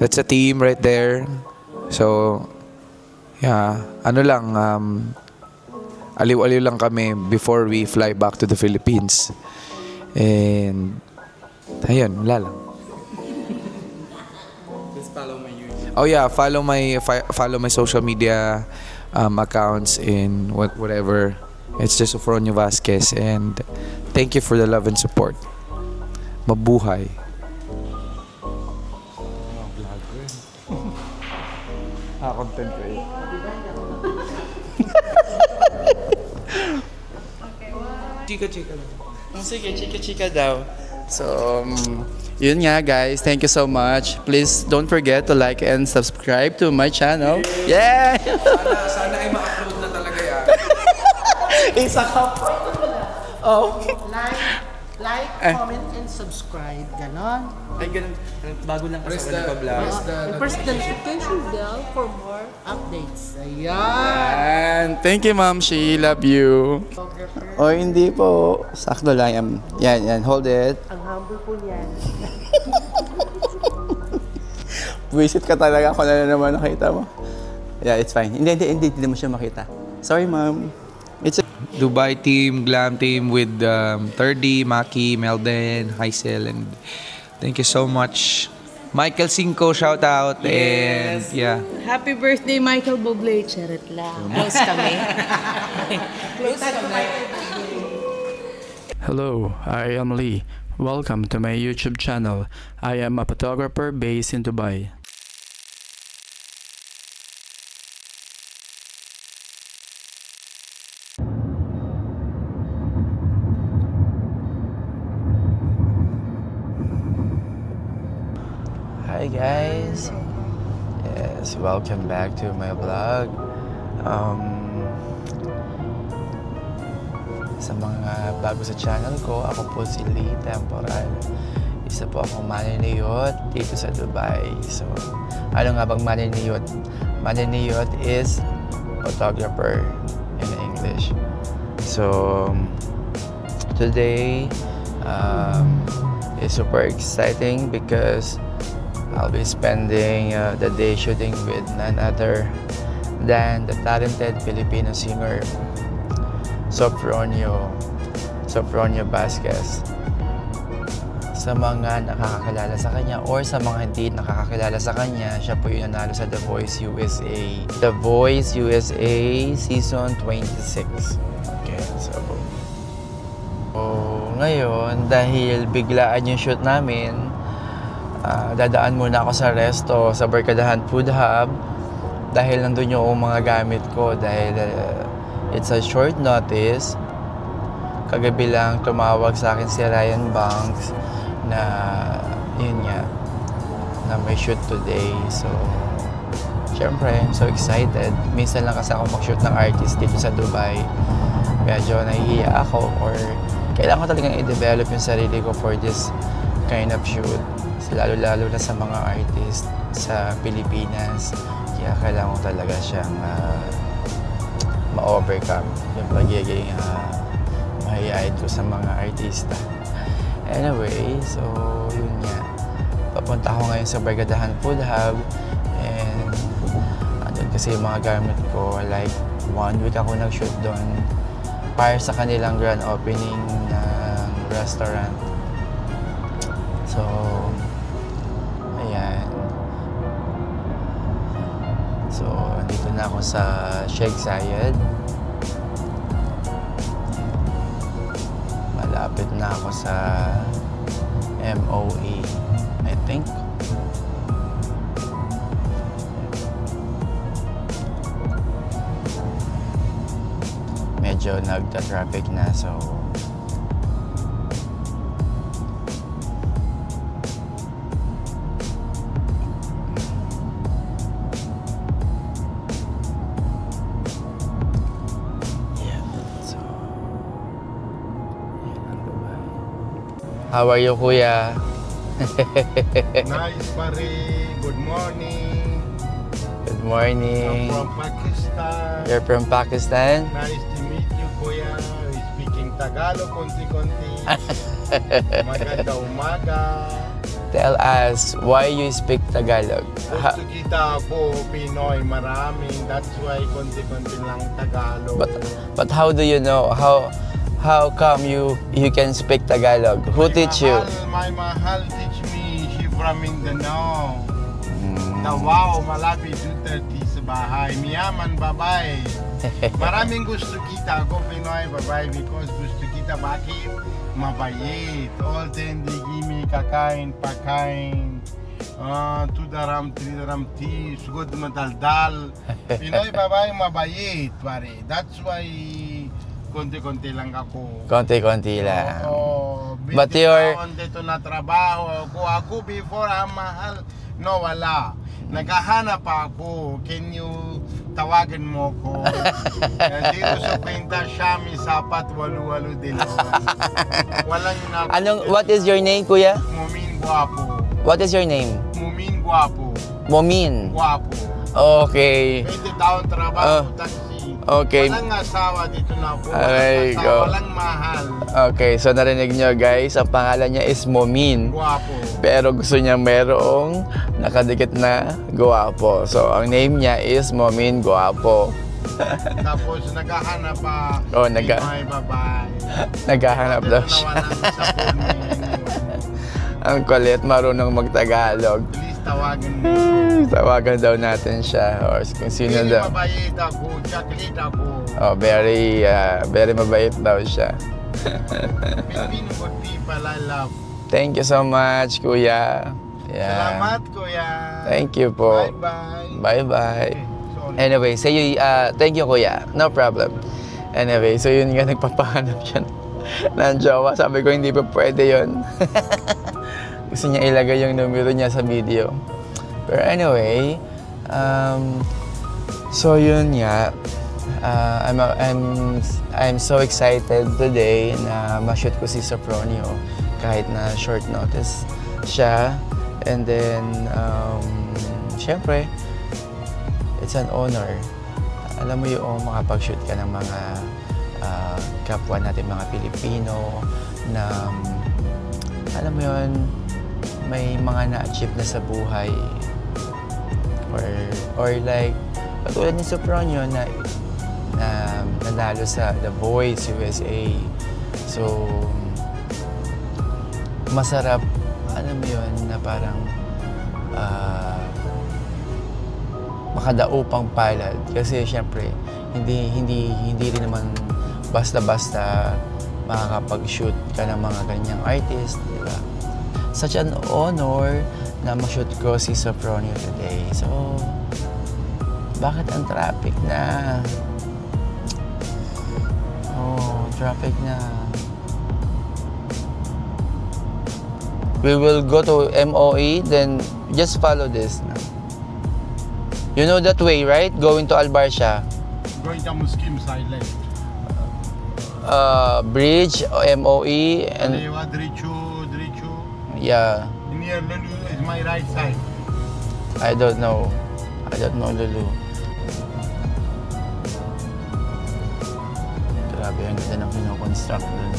That's a team right there. So, yeah, ano lang, aliw-aliw lang kami before we fly back to the Philippines. And, ayun, wala lang. Just follow my YouTube. Oh yeah, follow my social media accounts in whatever. It's just Sofronio Vasquez, and thank you for the love and support. Mabuhay. Content creator. Chika-chika lang. Sige, chika-chika daw. So, yun nga guys. Thank you so much. Please don't forget to like and subscribe to my channel. Yeah! Sana ay ma-upload na talaga yan. Isa ka pa. Oh. Like, comment, and subscribe. Ganon. Ay, ganun. Bago lang kasi ako nagpa-vlog. Press the notification bell for more updates. Ayan. Thank you, Ma'am. She love you. O, hindi po. Sakto lang. Yan. Hold it. Ang humble po niyan. Visit ka talaga kung ano naman nakita mo. Yeah, it's fine. Hindi mo siya makita. Sorry, Ma'am. It's Dubai team, glam team with 30, Maki, Melden, Heisel, and thank you so much. Michael Cinco, shout out. Yes. And yeah. Happy birthday, Michael Bublé. Charot lang. Close kami. Close kami. Hello, I am Lee. Welcome to my YouTube channel. I am a photographer based in Dubai. Hi guys. Yes, welcome back to my vlog. Sa mga bago sa channel ko, ako po si Lee Temporal. Isa po akong maniniyot dito sa Dubai. So, ano nga bang maniniyot? Maniniyot is photographer in English. So, today is super exciting because I'll be spending the day shooting with none other than the talented Filipino singer Sofronio Vasquez. Sa mga nakakakilala sa kanya or sa mga hindi nakakakilala sa kanya, siya po yung nanalo sa The Voice USA. The Voice USA Season 26. Okay, so ngayon, dahil biglaan yung shoot namin, dadaan muna ako sa resto sa Barkadahan Food Hub dahil nandun yung mga gamit ko dahil it's a short notice. Kagabi lang tumawag sa akin si Ryan Banks na yun nga na may shoot today. So syempre I'm so excited. Minsan lang kasi ako mag-shoot ng artist dito sa Dubai. Medyo nahihiya ako or kailangan ko talagang i-develop yung sarili ko for this kind of shoot. Lalo-lalo na sa mga artist sa Pilipinas. Kaya kailangan ko talaga siyang ma-overcome yung pagiging mahihain ko sa mga artista. Anyway, so yun nga. Papunta ako ngayon sa Barkadahan Food Hub and andun kasi yung mga gamit ko. Like 1 week ako nag-shoot doon para sa kanilang grand opening ng restaurant. So, ayan. So, andito na ako sa Sheikh Zayed. Malapit na ako sa MOE, I think. Medyo nagta-traffic na, so how are you, Kuya? Nice, pare. Good morning. Good morning. I'm from Pakistan. You're from Pakistan? Nice to meet you, Kuya. Speaking Tagalog, konti-konti. Maganda umaga. tell us why you speak Tagalog. Gusto kita ako, Pinoy, maraming. That's why konti-konti lang Tagalog. But how do you know? How come you can speak Tagalog? Who teach you? My mahal teach me. She from Mindanao. Wow, malapit 2:30 sa bahay. Miyaman, babae. Maraming gusto kita ako, Pinoy, babae, because gusto kita. Bakit? Mabayit. All then they give me kakain, pakain. 2 daram, 3 daram tea. Sugod madaldal. Pinoy, babae, mabayit, pare. That's why konti-konti lang ako. Konti-konti lang. But But you're... dito na trabaho. Ako before ang mahal. No, wala. Naghahanap ako. Can you tawagan mo ko? Dito sa kwenta siya, may sapat, walu-walu din. Walang What is your name, kuya? Mumin Guapo. What is your name? Mumin Guapo. Momin. Guapo. Okay. 20 taon trabaho, taxi. Okay. Walang asawa dito na ako. Aray, go. Walang mahal. Okay, so narinig nyo guys, ang pangalan niya is Momin. Guapo. Pero gusto niya merong nakadikit na guwapo. So, ang name niya is Momin Guwapo. Tapos naghahanap pa. May babae. Naghahanap daw siya. Ang kulit, marunong magtagalog. Please tawagan mo. Tawagan daw natin siya or kung sino Hindi daw. mabait ako, chocolate ako. Oh, very mabait daw siya. Filipino good people I love. Thank you so much, kuya. Yeah. Salamat, kuya. Thank you po. Bye-bye. Bye-bye. Sorry. Anyway, say thank you, kuya. No problem. Anyway, so yun nga, nagpapahanap siya ng jowa. Sabi ko, hindi pa pwede yun. Gusto niya ilagay yung numero niya sa video. Pero anyway, so yun nga. I'm so excited today na ma-shoot ko si Sopronio kahit na short notice siya. And then, syempre, it's an honor. Alam mo yung makapag-shoot ka ng mga kapwa natin, mga Pilipino na, alam mo yun, may mga na-achieve na sa buhay. Or like, katulad ni Sopronio na nanalo sa The Voice USA. So, masarap, alam mo yun, na parang makadaupang palad. Kasi syempre, hindi rin naman basta-basta makakapag-shoot ka ng mga ganyang artist, di ba? Such an honor na ma-shoot ko si Sopronio today. So, bakit ang traffic na? Oh, traffic na. We will go to MOE, then just follow this now. You know that way, right? Going to Albarcia. Going to Muskim side left. Bridge, MOE, and Kaliwa, Drichu. yeah. Near Lulu is my right side. I don't know Lulu. Grabe, ang ganda ng kinoconstruct dun.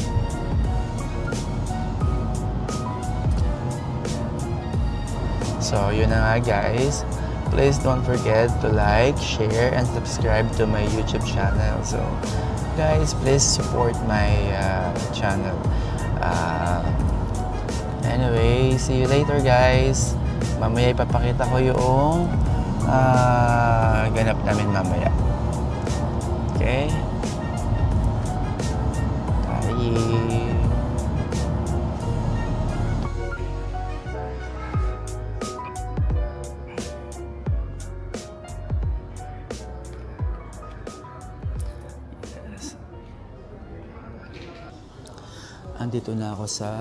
So, yun na nga guys. Please don't forget to like, share, and subscribe to my YouTube channel. So, guys, please support my channel. Anyway, see you later guys. Mamaya ipapakita ko yung ganap namin mamaya. Okay? Bye! Andito na ako sa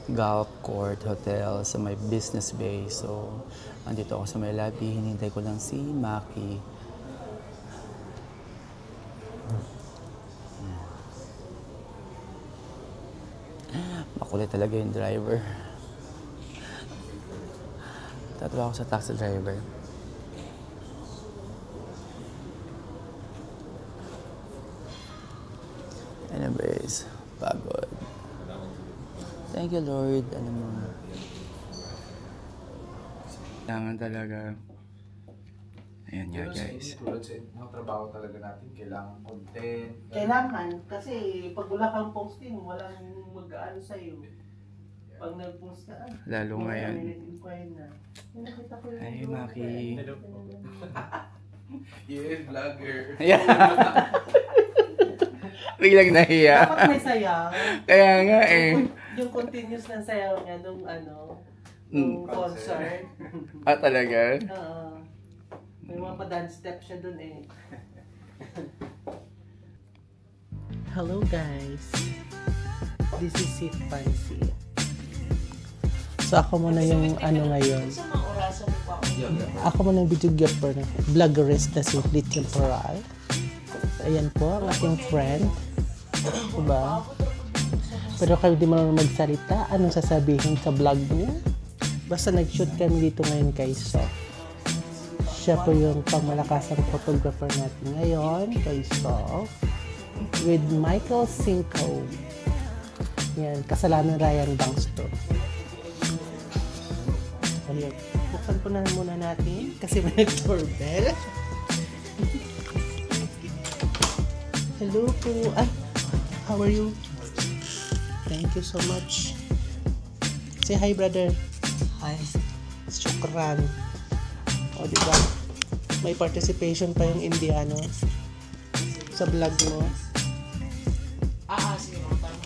Golf Court Hotel sa may Business Bay. So, andito ako sa may lobby. Hinintay ko lang si Maki. Makulit talaga yung driver. Tatawa ako sa taxi driver. Anyways, pagod. Thank you, Lord. Alam mo, Kailangan talaga. Ayan nga guys. Tulad sa mga trabaho talaga natin, kailangan content. Kailangan, kasi pag wala kang posting, walang mag-ano sa'yo. Pag nag-post ka, Lalo ngayon. na. Nakita ko Ay, Maki. Yes, vlogger. Biglang nahiya. dapat may sayaw. Kaya nga eh. Yung continuous ng sayaw niya nung nung concert. Ah, talaga? Oo. May mga pa-dance step siya dun eh. Hello guys. This is Sip Fancy. So ako muna yung ngayon. Ako muna yung videographer na vloggerist na Simply Temporal. So, ayan po ang aking friend. Diba? Pero kayo di marunong magsalita. Anong sasabihin sa vlog niya? Basta nag-shoot kami dito ngayon kay Sof. Siya po yung pangmalakasang photographer natin ngayon kay Sof. With Michael Cinco. Yan, kasalanan Ryan Bangsto. Ayan. Buksan po na muna natin kasi may nag-doorbell. Hello po. Ay, how are you? Thank you so much. Say hi, brother. Hi. Shukran. O, diba? May participation pa yung Indiano sa vlog mo. Sige, mga tama.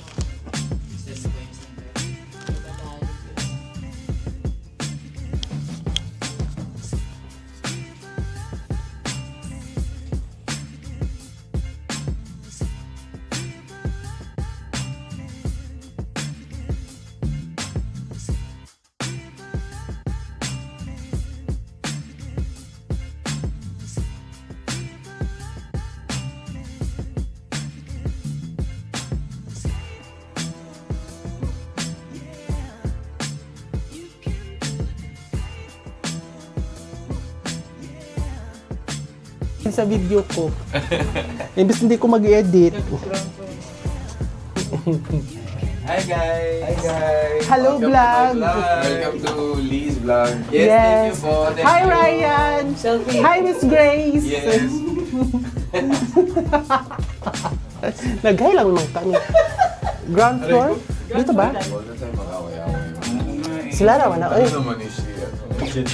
Sa video ko. Imbes hindi ko mag-edit. Hi guys! Hi guys! Hello, Welcome vlog! to my vlog! Welcome to Lee's vlog. Yes, Yes. thank you po. Thank Hi, you. Ryan! Hi, Miss Grace! Yes. Nag-hi lang naman kami. Ground floor? Dito ba? Wala tayo mag-away-away. Sila naman na. Ano naman yung siya?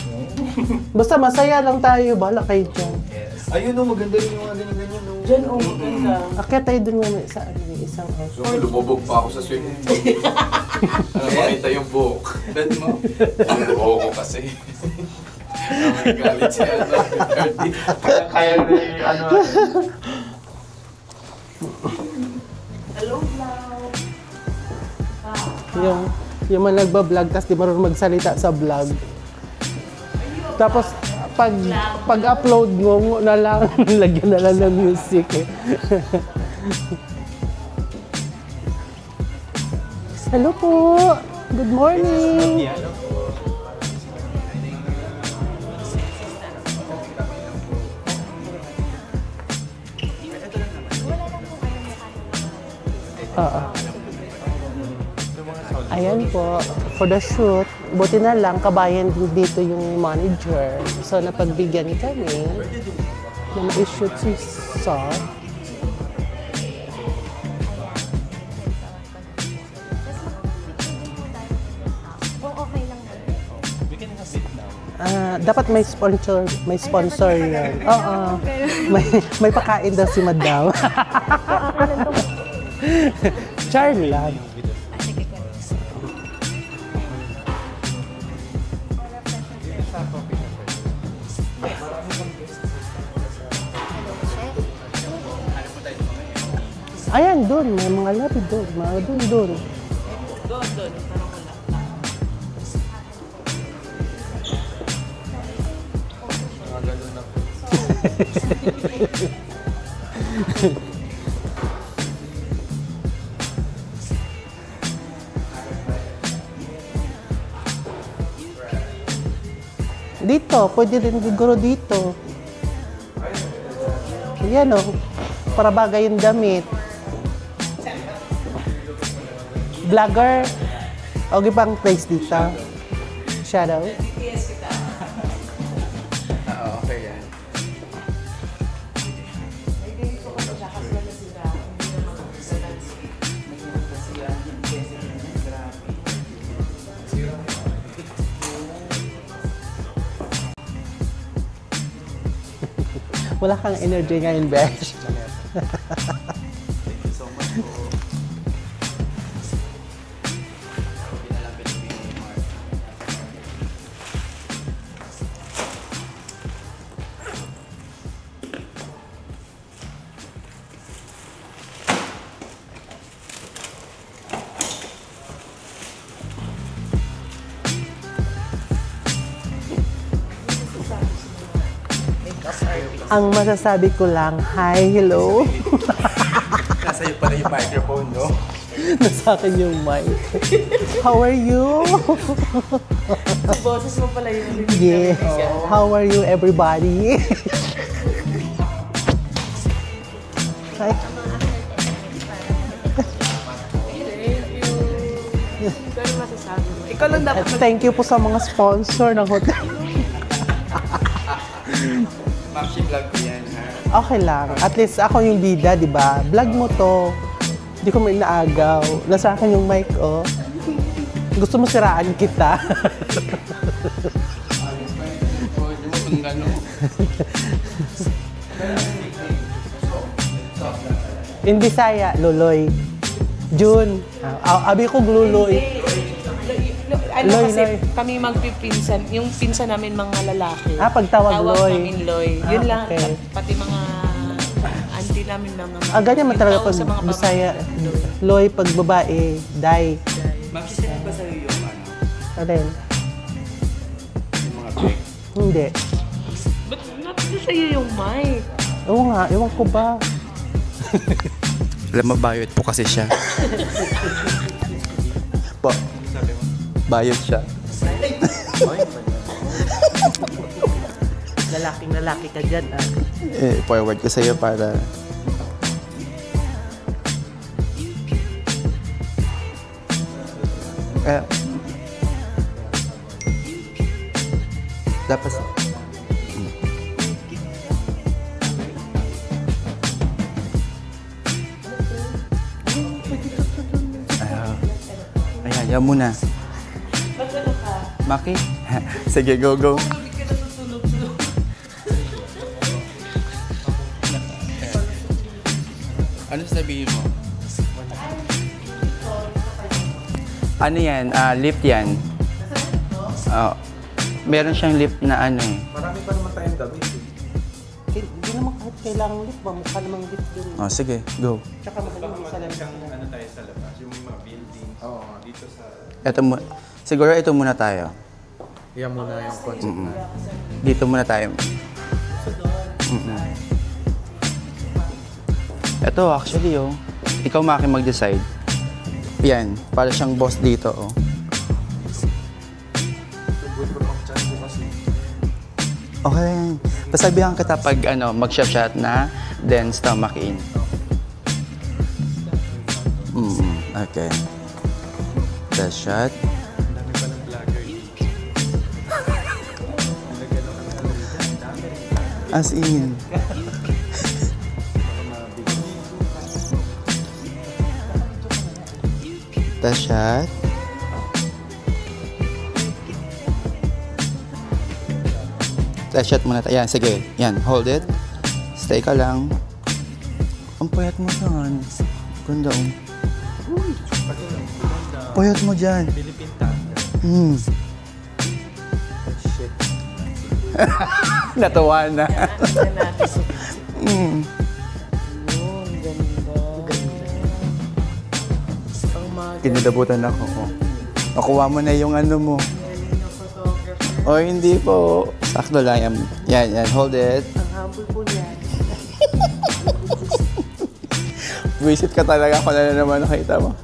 Basta masaya lang tayo. Bahala kayo dyan. Ayun o, maganda rin yung mga ganyan-ganyan. Dyan, maganda. Akyat tayo dun muna sa isang So, lumubog pa ako sa swimming pool. Makita yung buhok. Bet mo? Ang buhok ko kasi. May galit siya. Kaya na yung Hello, vlog! Yung mga nagbablog, tapos di marunong magsalita sa vlog. Tapos, pag-upload mo na lang, lagyan na lang ng music eh. Hello po! Good morning! Ayan po, for the shoot, buti na lang, kabayan din dito yung manager. So, napagbigyan kami na ma-shoot si Sof. Dapat may sponsor yan. Oo. May pakain daw si Madam. Charm lang. Ayan, doon. May mga labi doon. Mga doon. Doon. Dito, pwede rin siguro dito. Ayan o, para bagay yung damit. Vlogger. O, pang place dito. Shadow. Wala kang energy ngayon, Besh. Ang masasabi ko lang, hi, hello. Nasa iyo pala yung microphone, no? Nasa akin yung mic. How are you? Boses mo pala yun. Yes. How are you, everybody? Hi. Pero masasabi mo. Ikaw lang dapat Thank you po sa mga sponsor ng hotel. Maxi vlog ko yan, ha? Okay lang. At least ako yung bida, di ba? Vlog mo to. Hindi ko may inaagaw. Nasa akin yung mic, oh. Gusto mo siraan kita. In Bisaya, Luloy. June. Abi ko Gluloy. ano Loy, kasi Loy. kami magpipinsan, yung pinsan namin mga lalaki. Pagtawag tawag Loy. namin Loy. Yun lang, okay. pati mga auntie namin mga Ganyan man yung talaga tawag pag sa mga Bisaya. pamangkin, Loy. Loy, pag babae, Day. Mag-send ba sa'yo yung ano? Alin? Yung mga break? Hindi. Ba't napisa sa'yo yung mic? Oo nga, ewan ko ba? Alam mo, bayot po kasi siya. Po. Bayot siya. Lalaking lalaki ka dyan, ah. Forward ko sa'yo para... dapat... Ayan, yan muna. Maki? Sige, go, go. Ano sabihin mo? Ano yan? Lift yan. Meron siyang lift na ano eh. Marami pa naman tayong gabi. Hindi naman kahit kailangang lift ba? Mukha namang lift dun. Oh, sige, go. Tsaka magaling sa lang. Ano tayo sa labas? Yung mga buildings. Oo, dito sa... Siguro ito muna tayo. Yan muna yung concept na. Dito muna tayo. Ito actually oh. Ikaw Maki mag-decide. Yan, para siyang boss dito oh. Okay yan. Pasabihan kita pag ano, mag-shot na, then stomach in. Okay. The shot. As in. The shot. The shot muna tayo. Yan, sige. Yan, hold it. Stay ka lang. Ang payat mo dyan. Ganda oh. Payat mo dyan. Shit. Natuwa na. Yun, ganda. Ang mga Kinadabutan ako. Oh. Nakuha mo na yung ano mo. O hindi po. Sakto lang. Yan. Hold it. ang humble po niyan. Visit ka talaga. Ako na naman nakita mo.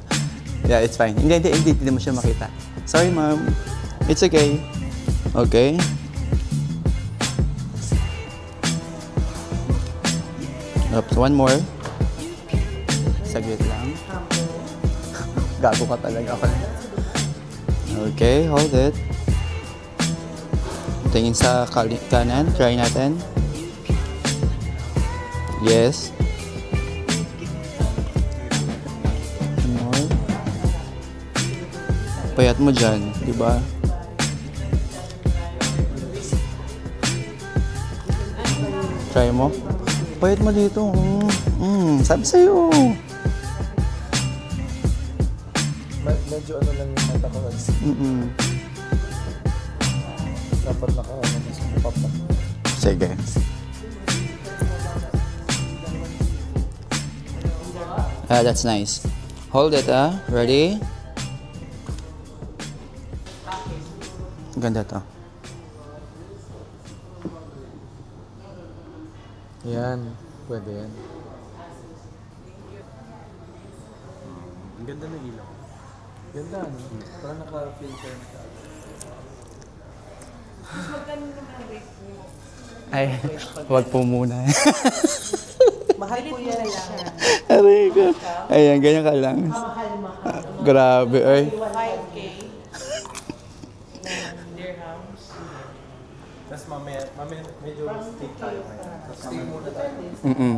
Yeah, it's fine. Hindi mo siya makita. Sorry, ma'am. It's okay. Okay. Oops, one more. Saglit lang. Gago ka talaga ako. Okay, hold it. Tingin sa kanan. Try natin. Yes. One more. Payat mo dyan, di ba? Try Try mo. Payat mo dito. Sabi sa'yo. Medyo ano lang yung mata ko. Dapat naka-pop na. Sige. That's nice. Hold it, Ready? Ganda to. Yan. Pwede yan. Ang ganda ng ilaw. Ganda, ano? Parang naka-filter na siya. Ay, wag po muna. Mahal po yan siya. Aray ko. Ayan, ganyan ka lang. Grabe, ay. 5K. Dirhams. Tapos mamaya medyo stick tayo ngayon. Tapos muna tayo.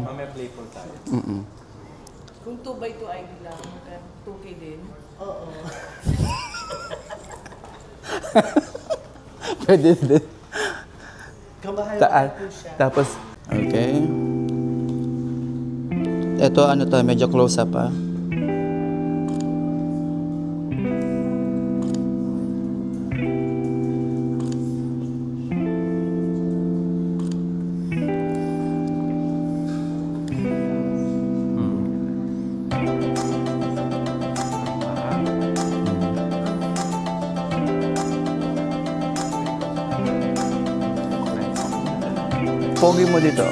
Mamaya playful tayo. Kung 2x2 ID lang, 2K din. Oo. Pwede din. Kamahal po siya. Tapos, okay. Ito, ano to, medyo close up, Pogi mo dito,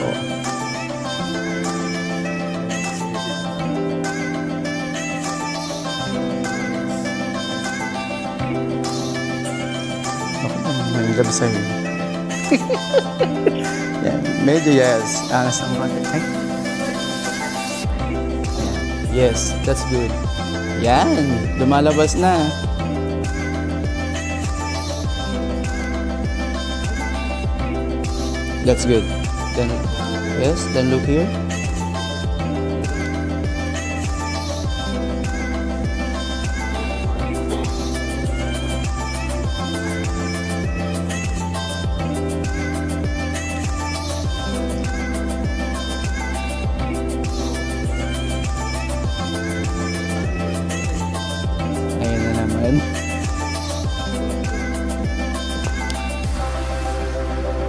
Ang gabi sa'yo. Yan. Medyo yes. Angas ang konti. Ay. Yes, that's good. Yan. Lumalabas na. That's good. Then, yes, then look here. Ayan na naman.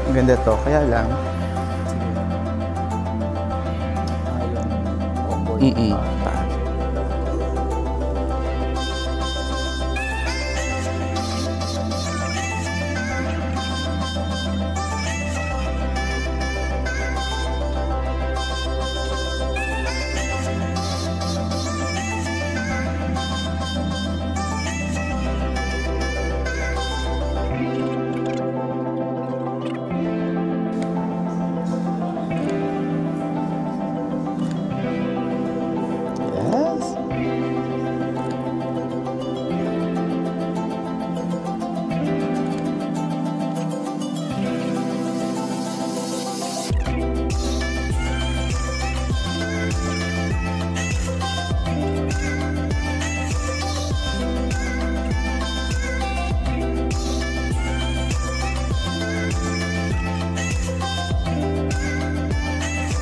Ang ganda to, kaya lang. Yes.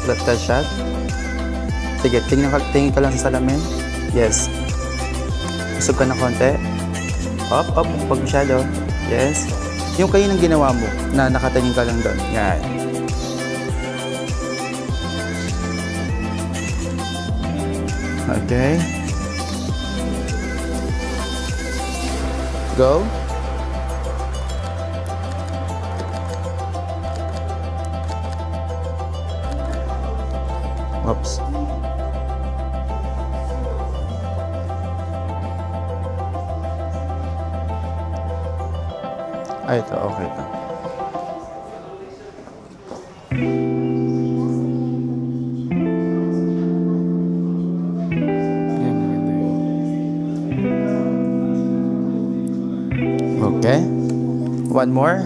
Left that shot. Sige, tingin ka lang sa salamin. Yes. Usog ka ng konti. Up, wag masyado. Yes. Yung kayo ng ginawa mo, na nakatingin ka lang doon. Yan. Okay. Go. Oops. Ay, ito. Okay ito. Okay. One more.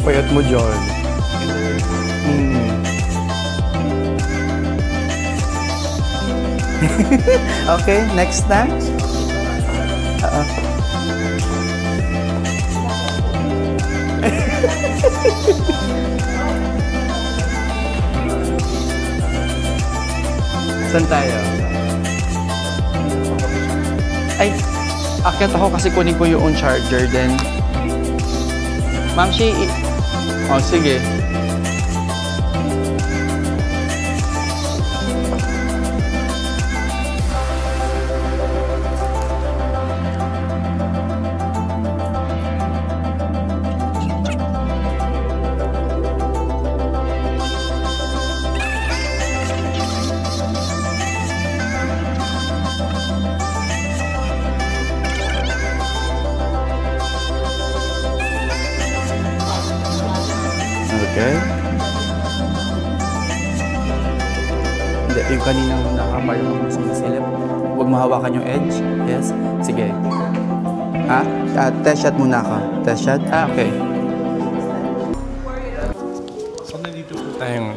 Payat mo, John. Okay, next na. Saan tayo? Ay, akyat ako kasi kunin ko yung charger din. Ma'am, oh, sige. Okay. Hindi, yung kaninang nakapayo mo sa masilip. Huwag mahawakan yung edge. Yes? Sige. Ha? Test shot muna ako. Test shot? Okay. So, nandito po tayo.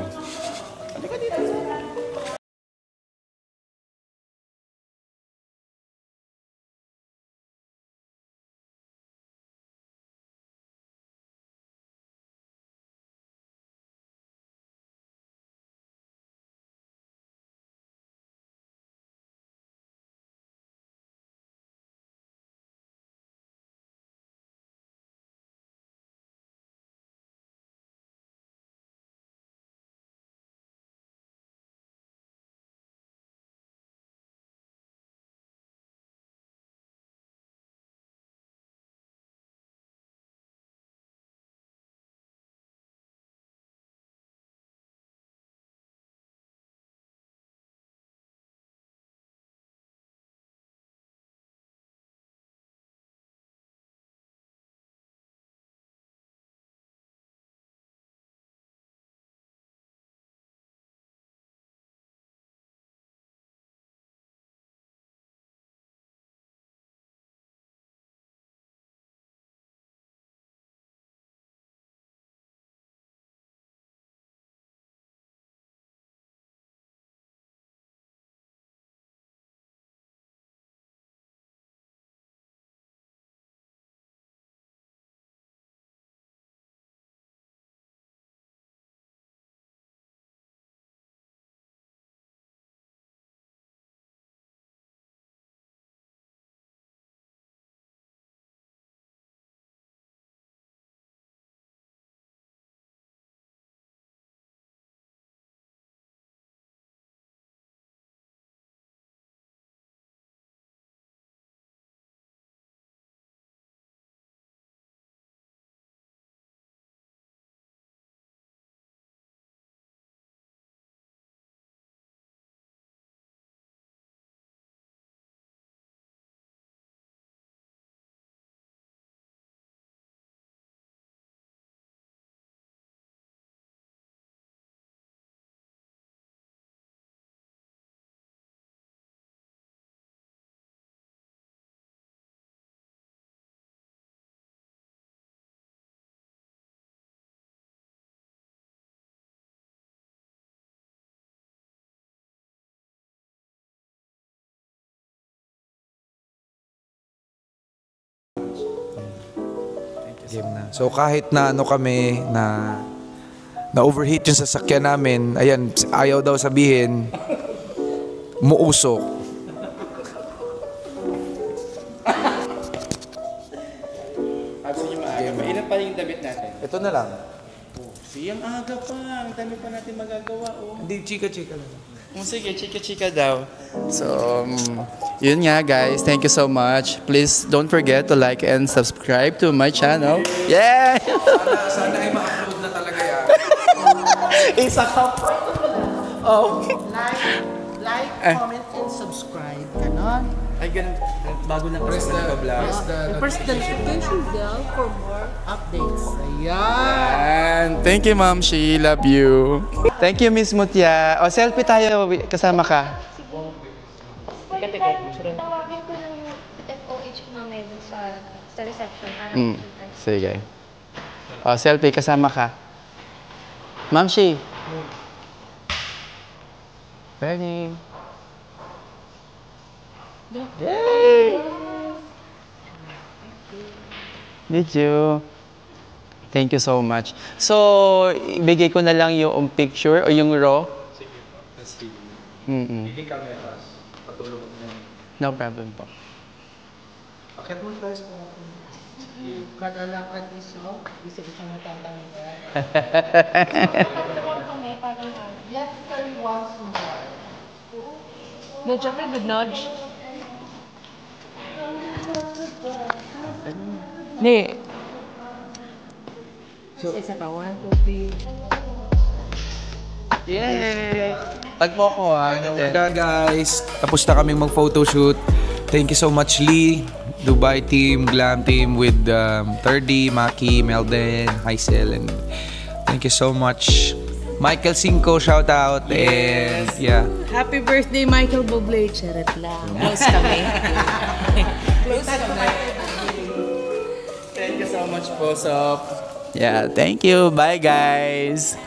Game na. So kahit na ano kami na overheat yung sasakyan namin, ayan, ayaw daw sabihin, muusok. Ilan pa yung damit natin? Ito na lang. Siyang aga pa. Ang dami pa natin magagawa. Hindi, chika-chika lang. Sige, chika-chika daw. So, yun nga guys. Thank you so much. Please don't forget to like and subscribe to my channel. Yeah! Sana ay ma-upload na talaga yan. Isa ka pa. Oh. Like, comment, and subscribe. Ganon. Ay, ganun. Bago na press na vlog. Press the notification bell for more updates. Ayan. And thank you, Ma'am. She love you. Thank you, Miss Mutya. O, selfie tayo. Kasama ka. Tawagin ko ng FOH mamaya dun sa reception. Sige. Oh, selfie, kasama ka. Ma'am Shi. Ready. Yay! Did you? Thank you so much. So, ibigay ko na lang yung picture o yung raw. Sige. Hindi kami patulog na. No problem po. Akit mo tayo sa mga Kalalakad iso, isa-isa natatangin ka. Left turn once more. No, Jeffrey, good nudge. Nee. So, isa pa, 1, 2, 3. Yay! Tagpo ko Kaya guys, tapos na kaming mag-photoshoot. Thank you so much, Lee, Dubai team, Glam team with 30, Maki, Melden, Haisel, and thank you so much. Michael Cinco, shout out. And yeah. Happy birthday, Michael Bublé. Charot lang. Close kami. Close kami. Thank you so much po, Sop. Yeah, thank you. Bye, guys.